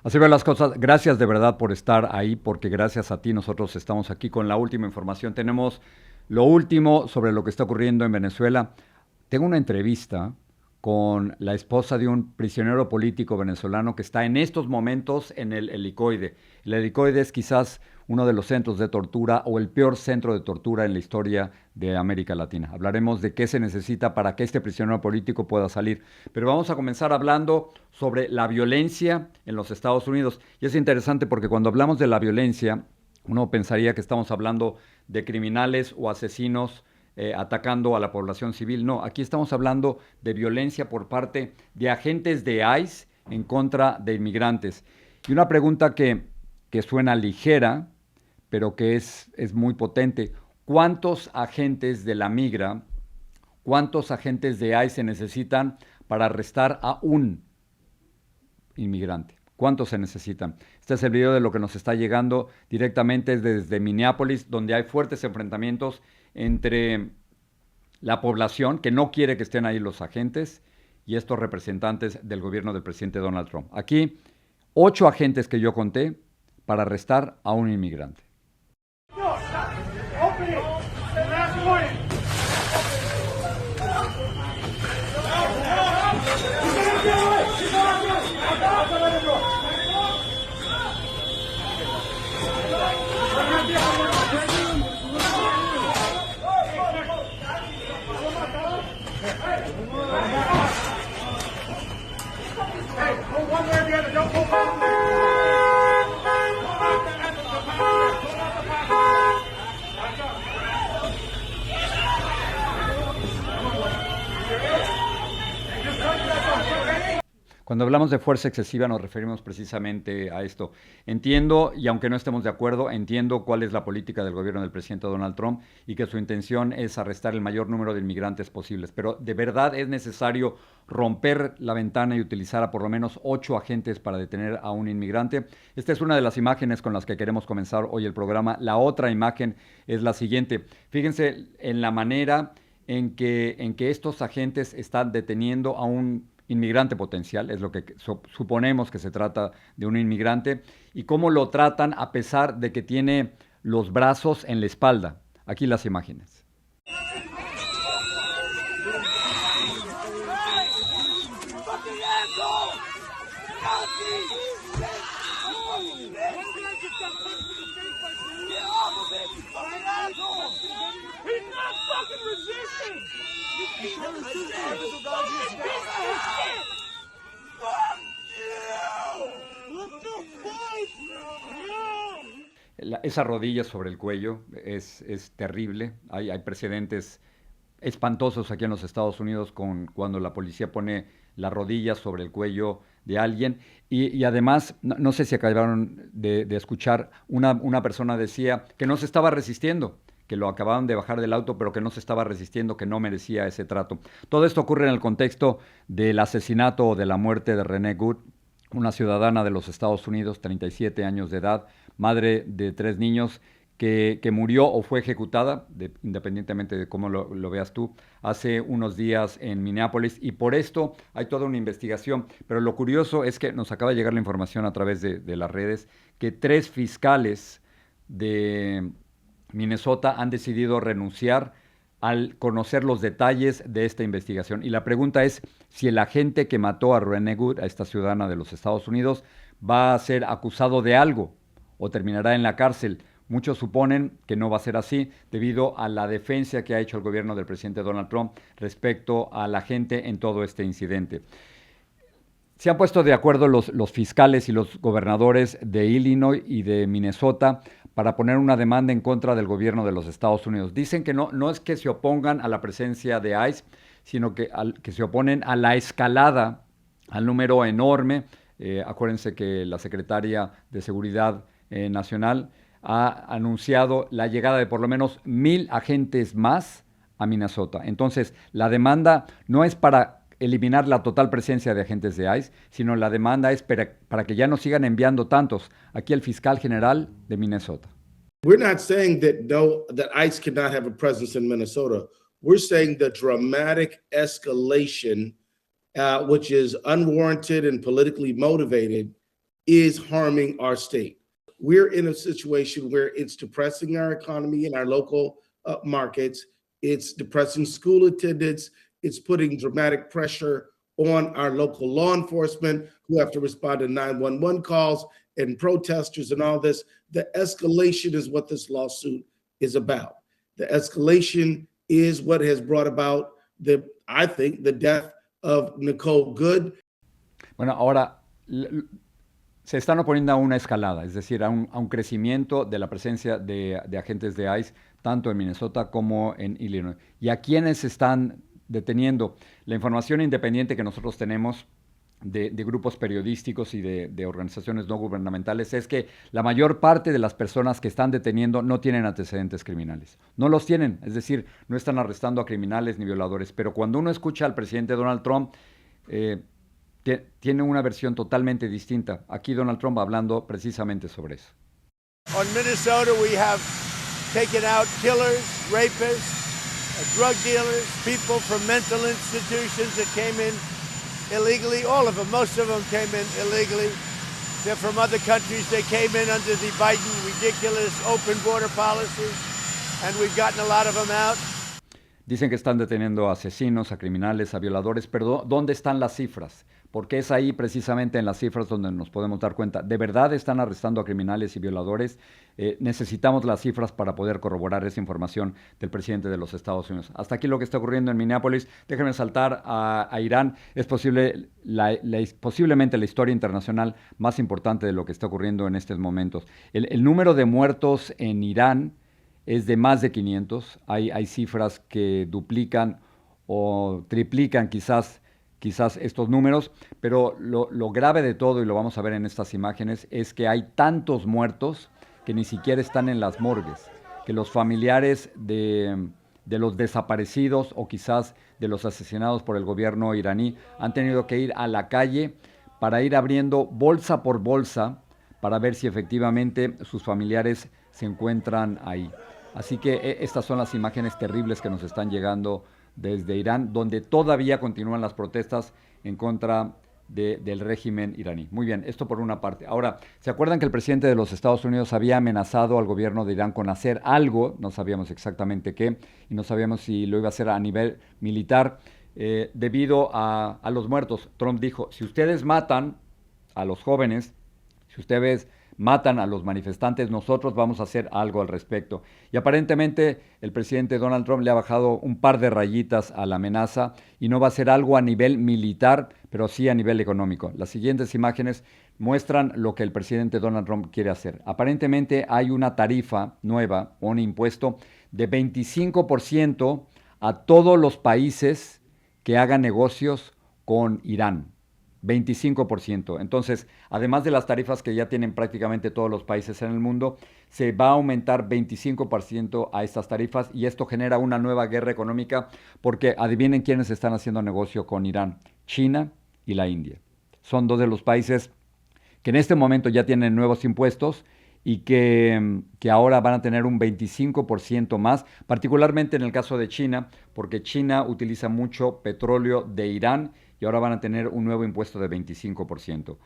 Así ven las cosas. Gracias de verdad por estar ahí, porque gracias a ti nosotros estamos aquí con la última información. Tenemos lo último sobre lo que está ocurriendo en Venezuela. Tengo una entrevista con la esposa de un prisionero político venezolano que está en estos momentos en el helicoide. El helicoide es quizás uno de los centros de tortura o el peor centro de tortura en la historia de América Latina. Hablaremos de qué se necesita para que este prisionero político pueda salir. Pero vamos a comenzar hablando sobre la violencia en los Estados Unidos. Y es interesante porque cuando hablamos de la violencia, uno pensaría que estamos hablando de criminales o asesinos atacando a la población civil. No, aquí estamos hablando de violencia por parte de agentes de ICE en contra de inmigrantes. Y una pregunta que suena ligera, pero que es muy potente. ¿Cuántos agentes de la migra, cuántos agentes de ICE se necesitan para arrestar a un inmigrante? ¿Cuántos se necesitan? Este es el video de lo que nos está llegando directamente desde Minneapolis, donde hay fuertes enfrentamientos entre la población, que no quiere que estén ahí los agentes, y estos representantes del gobierno del presidente Donald Trump. Aquí, 8 agentes que yo conté para arrestar a un inmigrante. Cuando hablamos de fuerza excesiva nos referimos precisamente a esto. Entiendo, y aunque no estemos de acuerdo, entiendo cuál es la política del gobierno del presidente Donald Trump y que su intención es arrestar el mayor número de inmigrantes posibles. Pero de verdad es necesario romper la ventana y utilizar a por lo menos 8 agentes para detener a un inmigrante. Esta es una de las imágenes con las que queremos comenzar hoy el programa. La otra imagen es la siguiente. Fíjense en la manera en que estos agentes están deteniendo a un inmigrante potencial, es lo que suponemos que se trata de un inmigrante, y cómo lo tratan a pesar de que tiene los brazos en la espalda. Aquí las imágenes. Esa rodilla sobre el cuello es terrible. Hay precedentes espantosos aquí en los Estados Unidos cuando la policía pone la rodilla sobre el cuello de alguien. Y además, no sé si acabaron de escuchar, una persona decía que no se estaba resistiendo, que lo acababan de bajar del auto, pero que no se estaba resistiendo, que no merecía ese trato. Todo esto ocurre en el contexto del asesinato o de la muerte de Renee Good, una ciudadana de los Estados Unidos, 37 años de edad, madre de 3 niños, que murió o fue ejecutada, independientemente de cómo lo veas tú, hace unos días en Minneapolis. Y por esto hay toda una investigación. Pero lo curioso es que nos acaba de llegar la información a través de las redes que 3 fiscales de Minnesota han decidido renunciar al conocer los detalles de esta investigación. Y la pregunta es si el agente que mató a Renee Good, a esta ciudadana de los Estados Unidos, va a ser acusado de algo o terminará en la cárcel. Muchos suponen que no va a ser así debido a la defensa que ha hecho el gobierno del presidente Donald Trump respecto a la gente en todo este incidente. Se han puesto de acuerdo los fiscales y los gobernadores de Illinois y de Minnesota para poner una demanda en contra del gobierno de los Estados Unidos. Dicen que no es que se opongan a la presencia de ICE, sino que se oponen a la escalada, al número enorme. Acuérdense que la secretaria de Seguridad Nacional ha anunciado la llegada de por lo menos 1,000 agentes más a Minnesota. Entonces, la demanda no es para eliminar la total presencia de agentes de ICE, sino la demanda es para que ya no sigan enviando tantos. Aquí el fiscal general de Minnesota. We're not saying that ICE cannot have a presence in Minnesota. We're saying the dramatic escalation, which is unwarranted and politically motivated, is harming our state. We're in a situation where it's depressing our economy and our local markets. It's depressing school attendance. It's putting dramatic pressure on our local law enforcement who have to respond to 911 calls and protesters and all this. The escalation is what this lawsuit is about. The escalation is what has brought about I think, the death of Nicole Good. Bueno, ahora se están oponiendo a una escalada, es decir, a un crecimiento de la presencia de agentes de ICE, tanto en Minnesota como en Illinois. ¿Y a quiénes están deteniendo? La información independiente que nosotros tenemos de grupos periodísticos y de organizaciones no gubernamentales es que la mayor parte de las personas que están deteniendo no tienen antecedentes criminales. No los tienen, es decir, no están arrestando a criminales ni violadores. Pero cuando uno escucha al presidente Donald Trump, tiene una versión totalmente distinta. Aquí Donald Trump hablando precisamente sobre eso. On Minnesota, we have taken out killers, rapists, drug dealers, people from mental institutions that came in illegally. All of them, most of them came in illegally. They're from other countries. They came in under the Biden ridiculous open border policy, and we've gotten a lot of them out. Dicen que están deteniendo a asesinos, a criminales, a violadores, pero ¿dónde están las cifras? Porque es ahí precisamente en las cifras donde nos podemos dar cuenta. ¿De verdad están arrestando a criminales y violadores? Necesitamos las cifras para poder corroborar esa información del presidente de los Estados Unidos. Hasta aquí lo que está ocurriendo en Minneapolis. Déjenme saltar a Irán. Es posible, posiblemente la historia internacional más importante de lo que está ocurriendo en estos momentos. El número de muertos en Irán es de más de 500. Hay cifras que duplican o triplican quizás estos números, pero lo grave de todo, y lo vamos a ver en estas imágenes, es que hay tantos muertos que ni siquiera están en las morgues, que los familiares de los desaparecidos o quizás de los asesinados por el gobierno iraní han tenido que ir a la calle para ir abriendo bolsa por bolsa para ver si efectivamente sus familiares se encuentran ahí. Así que estas son las imágenes terribles que nos están llegando desde Irán, donde todavía continúan las protestas en contra del régimen iraní. Muy bien, esto por una parte. Ahora, ¿se acuerdan que el presidente de los Estados Unidos había amenazado al gobierno de Irán con hacer algo? No sabíamos exactamente qué, y no sabíamos si lo iba a hacer a nivel militar, debido a los muertos. Trump dijo, si ustedes matan a los jóvenes, si ustedes matan a los manifestantes, nosotros vamos a hacer algo al respecto. Y aparentemente el presidente Donald Trump le ha bajado un par de rayitas a la amenaza y no va a hacer algo a nivel militar, pero sí a nivel económico. Las siguientes imágenes muestran lo que el presidente Donald Trump quiere hacer. Aparentemente hay una tarifa nueva, un impuesto de 25% a todos los países que hagan negocios con Irán. 25%. Entonces, además de las tarifas que ya tienen prácticamente todos los países en el mundo, se va a aumentar 25% a estas tarifas, y esto genera una nueva guerra económica porque adivinen quiénes están haciendo negocio con Irán: China y la India. Son dos de los países que en este momento ya tienen nuevos impuestos y que ahora van a tener un 25% más, particularmente en el caso de China, porque China utiliza mucho petróleo de Irán y ahora van a tener un nuevo impuesto de 25%.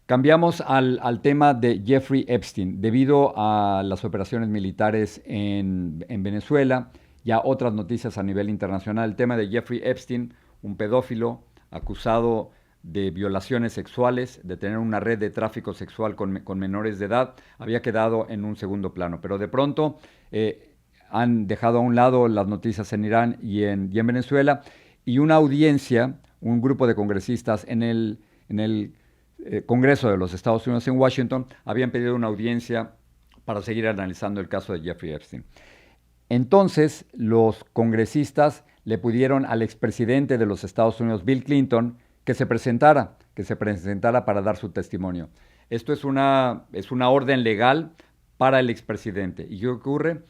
Cambiamos al tema de Jeffrey Epstein. Debido a las operaciones militares en Venezuela y a otras noticias a nivel internacional, el tema de Jeffrey Epstein, un pedófilo acusado de violaciones sexuales, de tener una red de tráfico sexual con menores de edad, había quedado en un segundo plano. Pero de pronto han dejado a un lado las noticias en Irán y en Venezuela, y una audiencia, un grupo de congresistas en el Congreso de los Estados Unidos en Washington, habían pedido una audiencia para seguir analizando el caso de Jeffrey Epstein. Entonces, los congresistas le pidieron al expresidente de los Estados Unidos, Bill Clinton, que se presentara para dar su testimonio. Esto es una orden legal para el expresidente. ¿Y qué ocurre?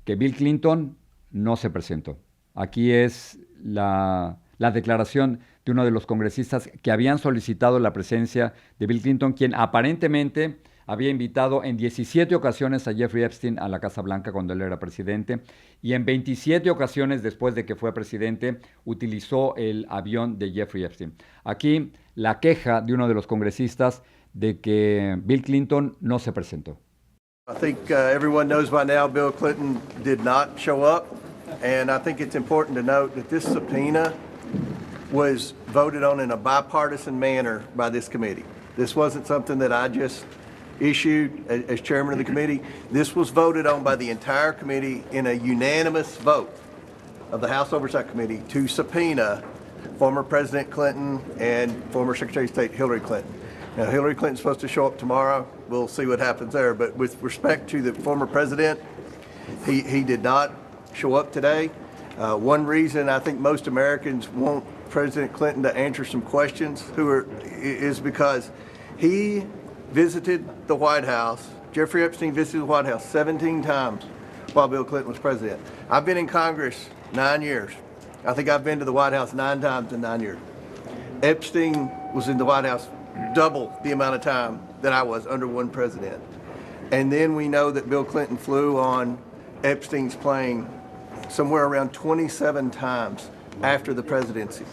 Que Bill Clinton no se presentó. Aquí es la declaración de uno de los congresistas que habían solicitado la presencia de Bill Clinton, quien aparentemente había invitado en 17 ocasiones a Jeffrey Epstein a la Casa Blanca cuando él era presidente, y en 27 ocasiones después de que fue presidente utilizó el avión de Jeffrey Epstein. Aquí la queja de uno de los congresistas de que Bill Clinton no se presentó. I think everyone knows by now Bill Clinton did not show up, and I think it's important to note that this subpoena was voted on in a bipartisan manner by this committee. This wasn't something that I just issued as chairman of the committee. This was voted on by the entire committee in a unanimous vote of the House Oversight Committee to subpoena former President Clinton and former Secretary of State Hillary Clinton. Now, Hillary Clinton's supposed to show up tomorrow. We'll see what happens there. But with respect to the former president, he did not show up today. One reason I think most Americans want President Clinton to answer some questions is because he visited the White House. Jeffrey Epstein visited the White House 17 times while Bill Clinton was president. I've been in Congress 9 years. I think I've been to the White House 9 times in 9 years. Epstein was in the White House double the amount of time that I was under one president. And then we know that Bill Clinton flew on Epstein's plane somewhere around 27 times after the presidency.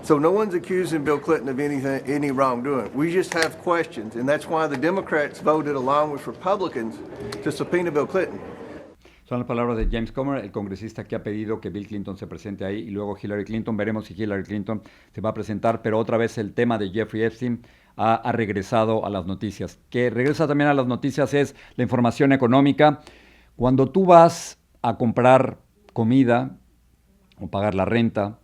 So no one's accusing Bill Clinton of any wrongdoing. We just have questions, and that's why the Democrats voted along with Republicans to subpoena Bill Clinton. Son las palabras de James Comer, el congresista que ha pedido que Bill Clinton se presente ahí y luego Hillary Clinton. Veremos si Hillary Clinton se va a presentar, pero otra vez el tema de Jeffrey Epstein ha regresado a las noticias. Que regresa también a las noticias es la información económica. Cuando tú vas a comprar comida o pagar la renta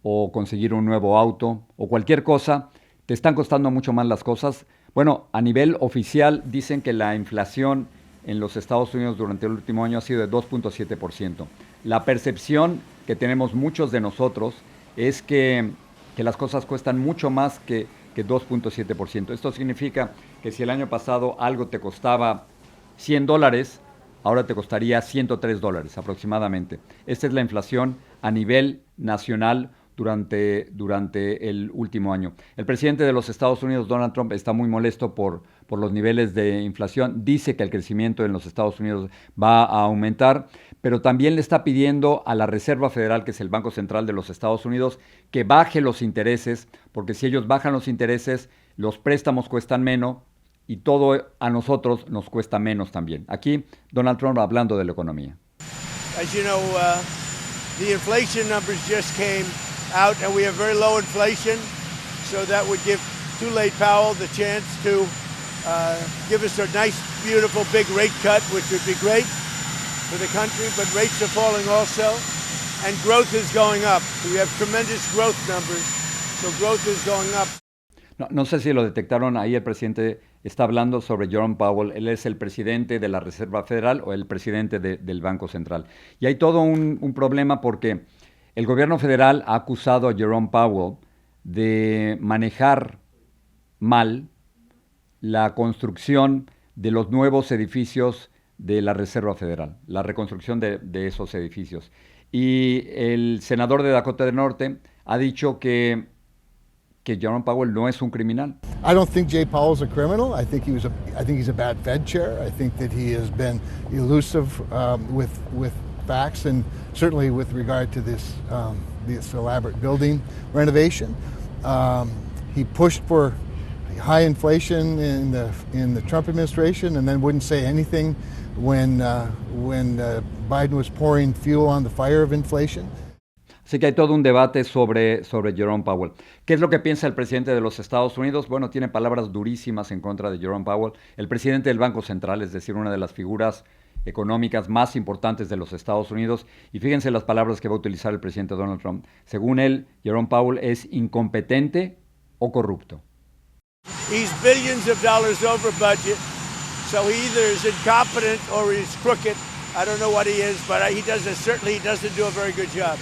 o conseguir un nuevo auto o cualquier cosa, te están costando mucho más las cosas. Bueno, a nivel oficial dicen que la inflación en los Estados Unidos durante el último año ha sido de 2.7%. La percepción que tenemos muchos de nosotros es que las cosas cuestan mucho más que 2.7%. Esto significa que si el año pasado algo te costaba $100, ahora te costaría $103 aproximadamente. Esta es la inflación a nivel nacional durante el último año. El presidente de los Estados Unidos, Donald Trump, está muy molesto por los niveles de inflación. Dice que el crecimiento en los Estados Unidos va a aumentar, pero también le está pidiendo a la Reserva Federal, que es el Banco Central de los Estados Unidos, que baje los intereses, porque si ellos bajan los intereses, los préstamos cuestan menos y todo a nosotros nos cuesta menos también. Aquí, Donald Trump hablando de la economía. As you know, the inflation numbers just came out, and we have very low inflation, so that would give Tulane Powell the chance to give us a nice, beautiful, big rate cut, which would be great for the country, but rates are falling also, and growth is going up. We have tremendous growth numbers, so growth is going up. No sé si lo detectaron, ahí el presidente está hablando sobre Jerome Powell. Él es el presidente de la Reserva Federal o el presidente del Banco Central. Y hay todo un problema porque el gobierno federal ha acusado a Jerome Powell de manejar mal la construcción de los nuevos edificios de la Reserva Federal, la reconstrucción de esos edificios. Y el senador de Dakota del Norte ha dicho que Jerome Powell no es un criminal. I don't think Jay Powell's a criminal. I think he's a bad Fed chair. I think that he has been elusive with facts, and certainly with regard to this elaborate building renovation. He pushed for high inflation in the Trump administration, and then wouldn't say anything when Biden was pouring fuel on the fire of inflation. Así que hay todo un debate sobre Jerome Powell. ¿Qué es lo que piensa el presidente de los Estados Unidos? Bueno, tiene palabras durísimas en contra de Jerome Powell. El presidente del Banco Central, es decir, una de las figuras económicas más importantes de los Estados Unidos. Y fíjense las palabras que va a utilizar el presidente Donald Trump. Según él, Jerome Powell es incompetente o corrupto. He's billions of dollars over budget, so he either is incompetent or he's crooked. I don't know what he is, but he doesn't do a very good job.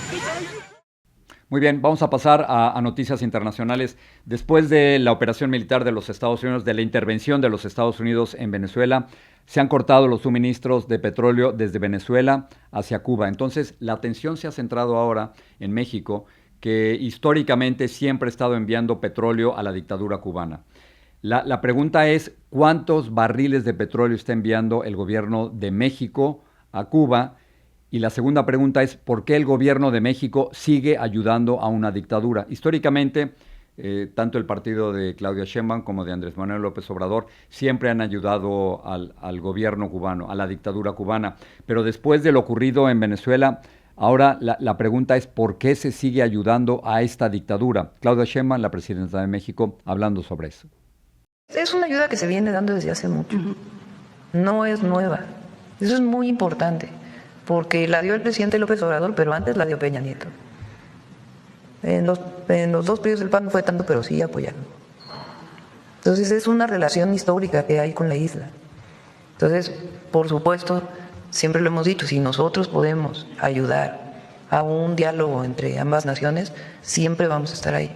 Muy bien, vamos a pasar a noticias internacionales. Después de la operación militar de los Estados Unidos, de la intervención de los Estados Unidos en Venezuela, se han cortado los suministros de petróleo desde Venezuela hacia Cuba. Entonces, la atención se ha centrado ahora en México, que históricamente siempre ha estado enviando petróleo a la dictadura cubana. La pregunta es, ¿cuántos barriles de petróleo está enviando el gobierno de México a Cuba? Y la segunda pregunta es, ¿por qué el gobierno de México sigue ayudando a una dictadura? Históricamente tanto el partido de Claudia Sheinbaum como de Andrés Manuel López Obrador siempre han ayudado al gobierno cubano, a la dictadura cubana. Pero después de lo ocurrido en Venezuela, ahora la pregunta es ¿por qué se sigue ayudando a esta dictadura? Claudia Sheinbaum, la presidenta de México, hablando sobre eso. Es una ayuda que se viene dando desde hace mucho. No es nueva. Eso es muy importante, porque la dio el presidente López Obrador, pero antes la dio Peña Nieto. En los dos periodos del PAN no fue tanto, pero sí apoyaron. Entonces es una relación histórica que hay con la isla. Entonces, por supuesto, siempre lo hemos dicho, si nosotros podemos ayudar a un diálogo entre ambas naciones, siempre vamos a estar ahí.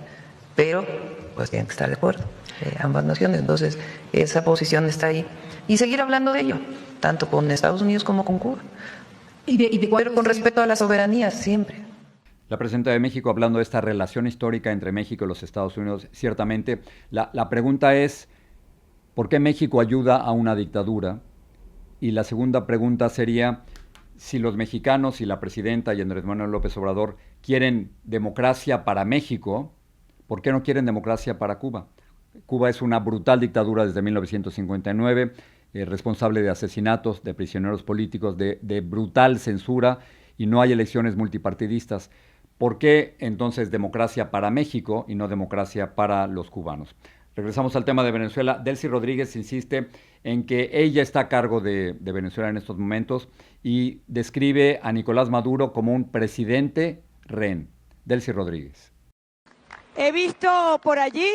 Pero, pues tienen que estar de acuerdo, ambas naciones. Entonces, esa posición está ahí. Y seguir hablando de ello, tanto con Estados Unidos como con Cuba. Pero con respeto a la soberanía, siempre. La presidenta de México hablando de esta relación histórica entre México y los Estados Unidos, ciertamente. La pregunta es, ¿por qué México ayuda a una dictadura? Y la segunda pregunta sería, si los mexicanos y la presidenta y Andrés Manuel López Obrador quieren democracia para México, ¿por qué no quieren democracia para Cuba? Cuba es una brutal dictadura desde 1959, responsable de asesinatos, de prisioneros políticos, de brutal censura, y no hay elecciones multipartidistas. ¿Por qué entonces democracia para México y no democracia para los cubanos? Regresamos al tema de Venezuela. Delcy Rodríguez insiste en que ella está a cargo de Venezuela en estos momentos y describe a Nicolás Maduro como un presidente rehén. Delcy Rodríguez. He visto por allí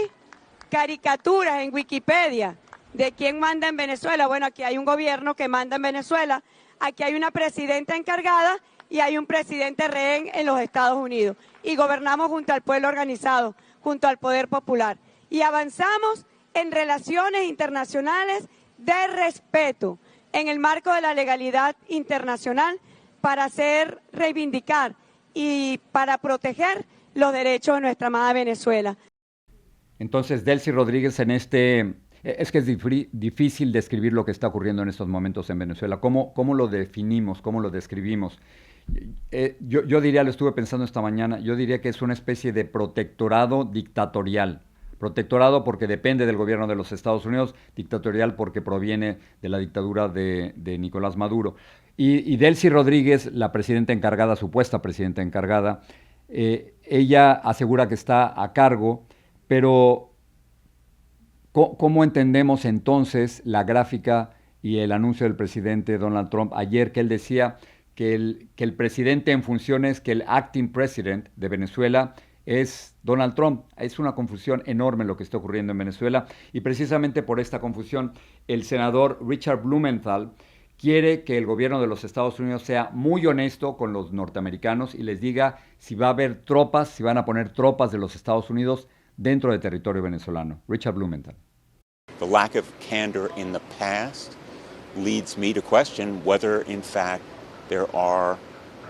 caricaturas en Wikipedia de quién manda en Venezuela. Bueno, aquí hay un gobierno que manda en Venezuela, aquí hay una presidenta encargada y hay un presidente rehén en los Estados Unidos. Y gobernamos junto al pueblo organizado, junto al poder popular. Y avanzamos en relaciones internacionales de respeto, en el marco de la legalidad internacional, para hacer reivindicar y para proteger los derechos de nuestra amada Venezuela. Entonces, Delcy Rodríguez, es que es difícil describir lo que está ocurriendo en estos momentos en Venezuela. ¿Cómo lo definimos? ¿Cómo lo describimos? Yo diría, lo estuve pensando esta mañana, yo diría que es una especie de protectorado dictatorial. Protectorado porque depende del gobierno de los Estados Unidos, dictatorial porque proviene de la dictadura de Nicolás Maduro. Y Delcy Rodríguez, la presidenta encargada, supuesta presidenta encargada, ella asegura que está a cargo, pero ¿cómo entendemos entonces la gráfica y el anuncio del presidente Donald Trump ayer, que él decía que el presidente en funciones, que el acting president de Venezuela es Donald Trump? Es una confusión enorme lo que está ocurriendo en Venezuela, y precisamente por esta confusión el senador Richard Blumenthal quiere que el gobierno de los Estados Unidos sea muy honesto con los norteamericanos y les diga si va a haber tropas, si van a poner tropas de los Estados Unidos dentro del territorio venezolano. Richard Blumenthal. The lack of candor in the past leads me to question whether, in fact, there are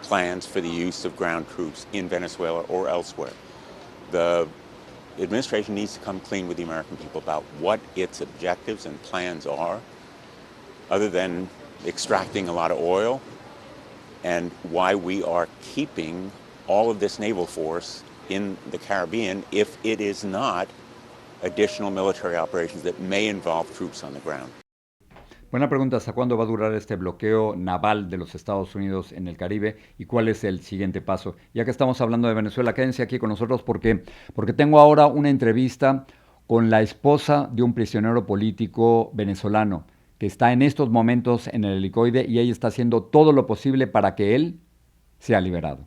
plans for the use of ground troops in Venezuela or elsewhere. The administration needs to come clean with the American people about what its objectives and plans are, other than extracting a lot of oil, and why we are keeping all of this naval force in the Caribbean if it is not additional military operations that may involve troops on the ground. Buena pregunta, ¿hasta cuándo va a durar este bloqueo naval de los Estados Unidos en el Caribe y cuál es el siguiente paso? Ya que estamos hablando de Venezuela, quédense aquí con nosotros porque tengo ahora una entrevista con la esposa de un prisionero político venezolano que está en estos momentos en el helicoide y ella está haciendo todo lo posible para que él sea liberado.